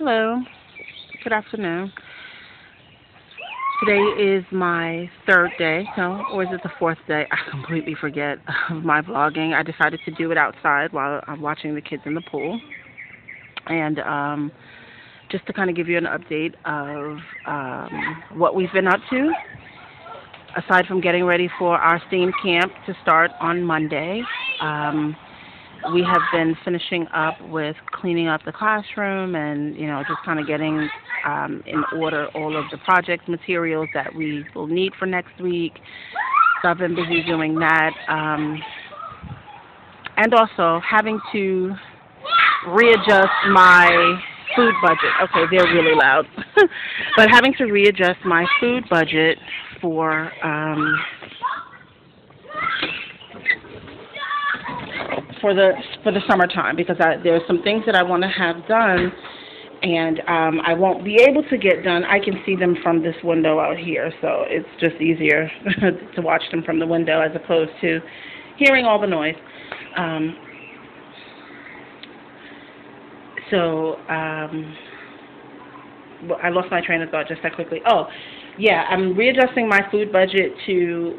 Hello. Good afternoon. Today is my third day, no, or is it the fourth day? I completely forget of my vlogging. I decided to do it outside while I'm watching the kids in the pool. And just to kind of give you an update of what we've been up to, aside from getting ready for our STEAM camp to start on Monday. We have been finishing up with cleaning up the classroom and, just kind of getting in order all of the project materials that we will need for next week. So I've been busy doing that. And also having to readjust my food budget. Okay, they're really loud. But having to readjust my food budget for the summertime, because there's some things that I want to have done, and I won't be able to get done. I can see them from this window out here, so it's just easier to watch them from the window as opposed to hearing all the noise. I lost my train of thought just that quickly. Oh, yeah, I'm readjusting my food budget to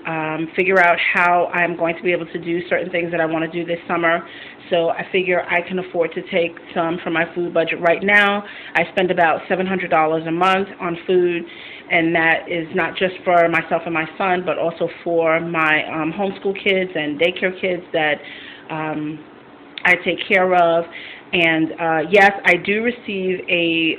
figure out how I'm going to be able to do certain things that I want to do this summer. So I figure I can afford to take some from my food budget right now. I spend about $700 a month on food, and that is not just for myself and my son, but also for my homeschool kids and daycare kids that I take care of. And yes, I do receive a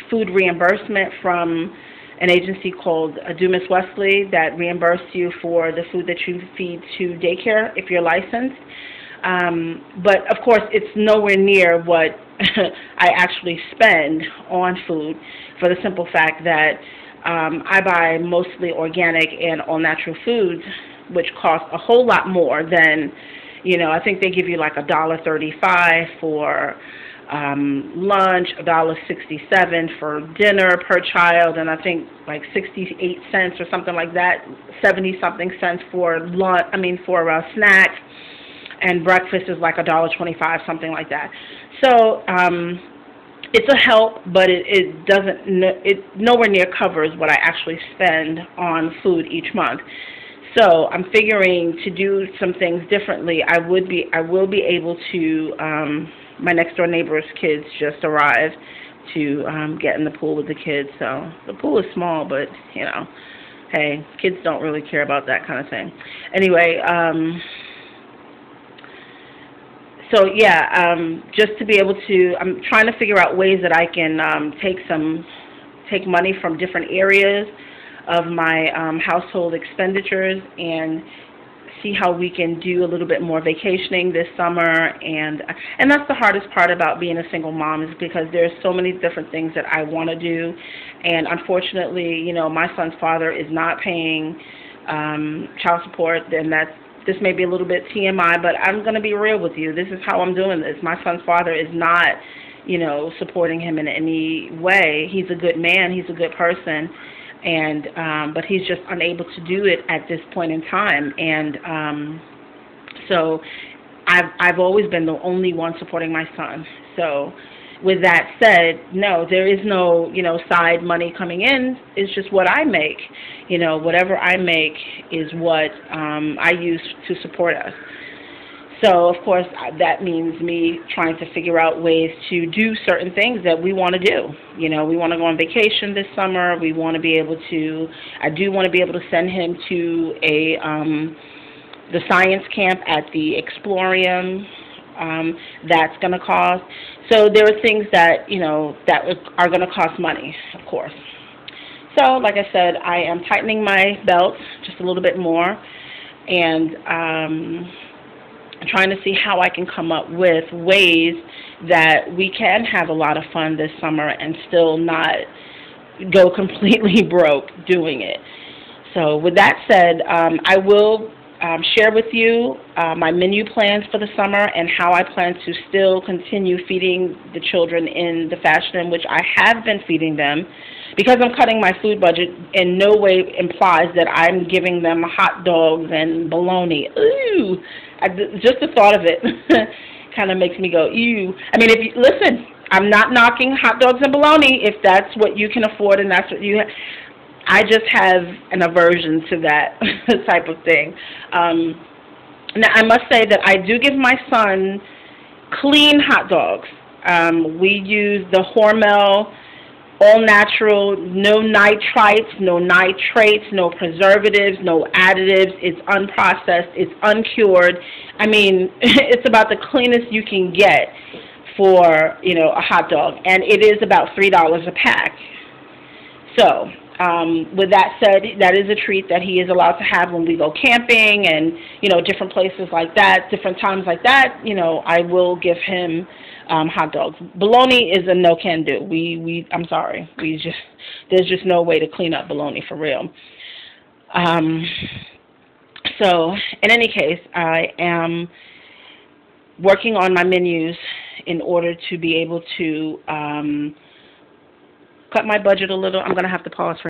food reimbursement from an agency called Dumas Wesley that reimburses you for the food that you feed to daycare if you're licensed. But of course, it's nowhere near what I actually spend on food, for the simple fact that I buy mostly organic and all-natural foods, which cost a whole lot more than, I think they give you like $1.35 for lunch, $1.67 for dinner per child, and I think like 68 cents or something like that, 70-something cents for lunch. For snacks, and breakfast is like $1.25, something like that. So it's a help, but it nowhere near covers what I actually spend on food each month. So I'm figuring to do some things differently. I will be able to. My next door neighbor's kids just arrived to get in the pool with the kids. So the pool is small, but hey, kids don't really care about that kind of thing. Anyway, so yeah, just to be able to, I'm trying to figure out ways that I can take money from different areas of my household expenditures and see how we can do a little bit more vacationing this summer. And that's the hardest part about being a single mom, is because there's so many different things that I want to do, and unfortunately, my son's father is not paying child support, and this may be a little bit TMI, but I'm going to be real with you. This is how I'm doing this. My son's father is not, supporting him in any way. He's a good man. He's a good person. And but he's just unable to do it at this point in time. And so I've always been the only one supporting my son. So with that said, no, there is no, side money coming in. It's just what I make. Whatever I make is what I use to support us. So, of course, that means me trying to figure out ways to do certain things that we want to do. We want to go on vacation this summer. We want to be able to, I do want to be able to send him to the science camp at the Explorium. That's going to cost. So there are things that, that are going to cost money, of course. So, like I said, I am tightening my belt just a little bit more, and trying to see how I can come up with ways that we can have a lot of fun this summer and still not go completely broke doing it. So with that said, I will share with you my menu plans for the summer and how I plan to still continue feeding the children in the fashion in which I have been feeding them. Because I'm cutting my food budget, in no way implies that I'm giving them hot dogs and bologna. Ooh, just the thought of it kind of makes me go, ew. If you listen, I'm not knocking hot dogs and bologna if that's what you can afford and that's what you I just have an aversion to that type of thing. Now, I must say that I do give my son clean hot dogs. We use the Hormel all natural, no nitrites, no nitrates, no preservatives, no additives. It's unprocessed, it's uncured. I mean, it's about the cleanest you can get for, you know, a hot dog, and it is about $3 a pack. So, with that said, that is a treat that he is allowed to have when we go camping and, you know, different places like that, different times like that. You know, I will give him hot dogs. Bologna is a no can do. I'm sorry. There's just no way to clean up bologna for real. So, in any case, I am working on my menus in order to be able to cut my budget a little. I'm going to have to pause for